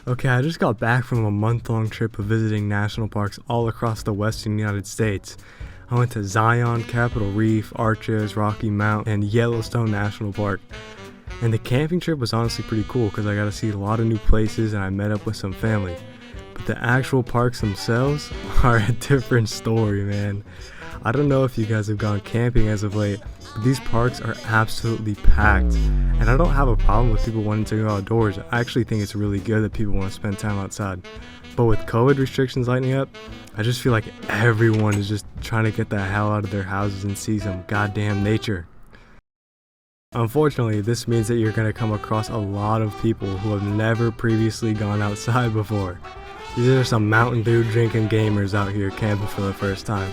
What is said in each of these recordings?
Okay, I just got back from a month-long trip of visiting national parks all across the western United States. I went to Zion, Capitol Reef, Arches, Rocky Mount, and Yellowstone National Park. And the camping trip was honestly pretty cool because I got to see a lot of new places and I met up with some family. But the actual parks themselves are a different story, man. I don't know if you guys have gone camping as of late, but these parks are absolutely packed. And I don't have a problem with people wanting to go outdoors. I actually think it's really good that people want to spend time outside. But with COVID restrictions lightening up, I just feel like everyone is just trying to get the hell out of their houses and see some goddamn nature. Unfortunately, this means that you're going to come across a lot of people who have never previously gone outside before. These are some Mountain Dew drinking gamers out here camping for the first time.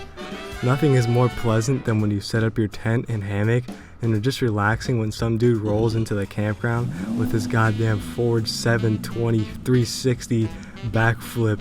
Nothing is more pleasant than when you set up your tent and hammock and are just relaxing when some dude rolls into the campground with his goddamn Ford 720 360 backflip,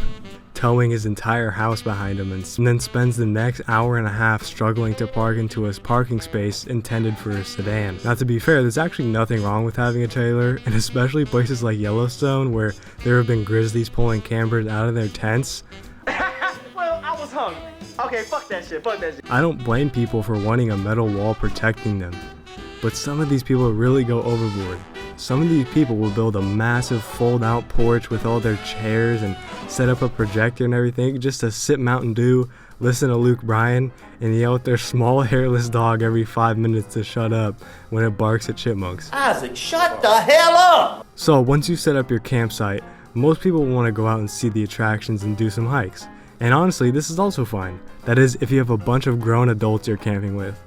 towing his entire house behind him, and then spends the next hour and a half struggling to park into his parking space intended for a sedan. Now, to be fair, there's actually nothing wrong with having a trailer, and especially places like Yellowstone where there have been grizzlies pulling campers out of their tents. Well, I was hungry. Okay, fuck that shit. I don't blame people for wanting a metal wall protecting them, but some of these people really go overboard. Some of these people will build a massive fold-out porch with all their chairs and set up a projector and everything just to sip Mountain Dew, listen to Luke Bryan, and yell at their small hairless dog every 5 minutes to shut up when it barks at chipmunks. Isaac, shut the hell up! So once you set up your campsite, most people want to go out and see the attractions and do some hikes. And honestly, this is also fine. That is, if you have a bunch of grown adults you're camping with.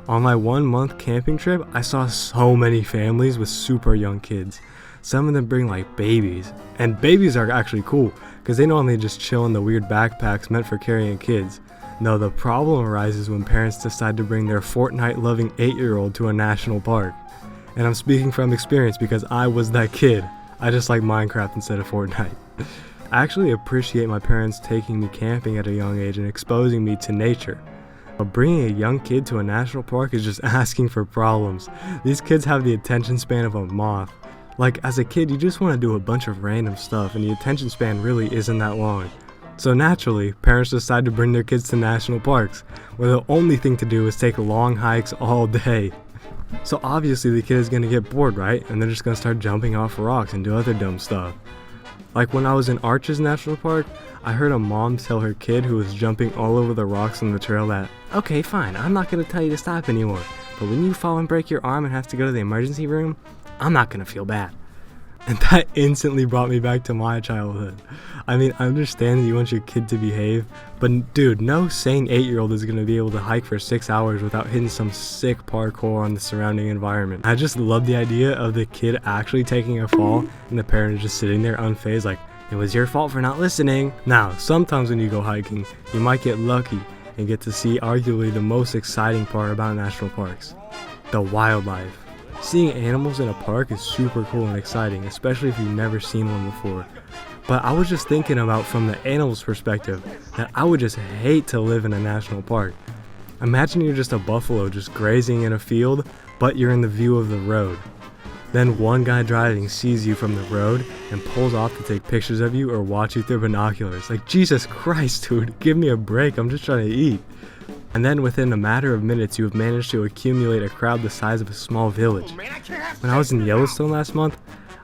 On my 1 month camping trip, I saw so many families with super young kids. Some of them bring like babies. And babies are actually cool, because they normally just chill in the weird backpacks meant for carrying kids. No, the problem arises when parents decide to bring their Fortnite-loving 8-year-old to a national park. And I'm speaking from experience because I was that kid. I just like Minecraft instead of Fortnite. I actually appreciate my parents taking me camping at a young age and exposing me to nature. But bringing a young kid to a national park is just asking for problems. These kids have the attention span of a moth. Like, as a kid, you just want to do a bunch of random stuff, and the attention span really isn't that long. So naturally, parents decide to bring their kids to national parks, where the only thing to do is take long hikes all day. So obviously the kid is going to get bored, right? And they're just going to start jumping off rocks and do other dumb stuff. Like when I was in Arches National Park, I heard a mom tell her kid who was jumping all over the rocks on the trail that, "Okay, fine, I'm not going to tell you to stop anymore, but when you fall and break your arm and have to go to the emergency room, I'm not going to feel bad." And that instantly brought me back to my childhood. I mean, I understand that you want your kid to behave, but dude, no sane 8-year-old is going to be able to hike for 6 hours without hitting some sick parkour on the surrounding environment. I just love the idea of the kid actually taking a fall and the parent is just sitting there unfazed like, "It was your fault for not listening." Now, sometimes when you go hiking, you might get lucky and get to see arguably the most exciting part about national parks: the wildlife. Seeing animals in a park is super cool and exciting, especially if you've never seen one before. But I was just thinking about from the animal's perspective that I would just hate to live in a national park. Imagine you're just a buffalo just grazing in a field, but you're in the view of the road. Then one guy driving sees you from the road and pulls off to take pictures of you or watch you through binoculars. Like, Jesus Christ, dude, give me a break, I'm just trying to eat. And then within a matter of minutes, you have managed to accumulate a crowd the size of a small village. When I was in Yellowstone last month,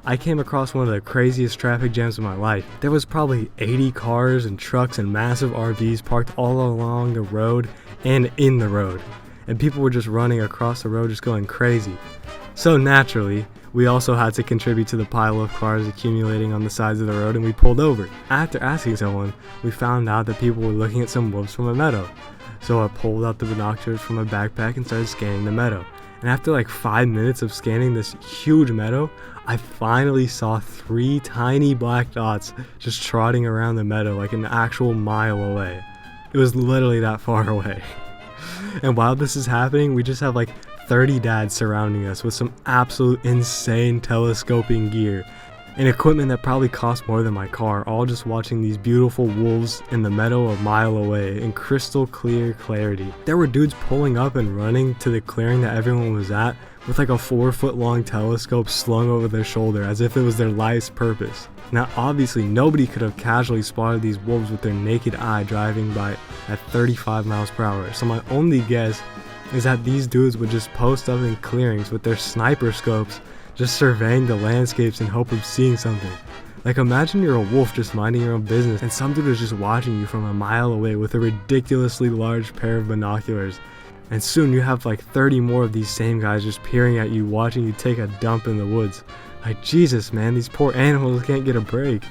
I came across one of the craziest traffic jams of my life. There was probably 80 cars and trucks and massive RVs parked all along the road and in the road. And people were just running across the road just going crazy. So naturally, we also had to contribute to the pile of cars accumulating on the sides of the road, and we pulled over. After asking someone, we found out that people were looking at some wolves from a meadow. So I pulled out the binoculars from my backpack and started scanning the meadow. And after like 5 minutes of scanning this huge meadow, I finally saw 3 tiny black dots just trotting around the meadow like an actual mile away. It was literally that far away. And while this is happening, we just have like 30 dads surrounding us with some absolute insane telescoping gear and equipment that probably cost more than my car, all just watching these beautiful wolves in the meadow a mile away in crystal clear clarity. There were dudes pulling up and running to the clearing that everyone was at with like a 4-foot long telescope slung over their shoulder as if it was their life's purpose. Now obviously nobody could have casually spotted these wolves with their naked eye driving by at 35 miles per hour, so my only guess is that these dudes would just post up in clearings with their sniper scopes, just surveying the landscapes in hope of seeing something. Like imagine you're a wolf just minding your own business and some dude is just watching you from a mile away with a ridiculously large pair of binoculars. And soon you have like 30 more of these same guys just peering at you, watching you take a dump in the woods. Like Jesus man, these poor animals can't get a break.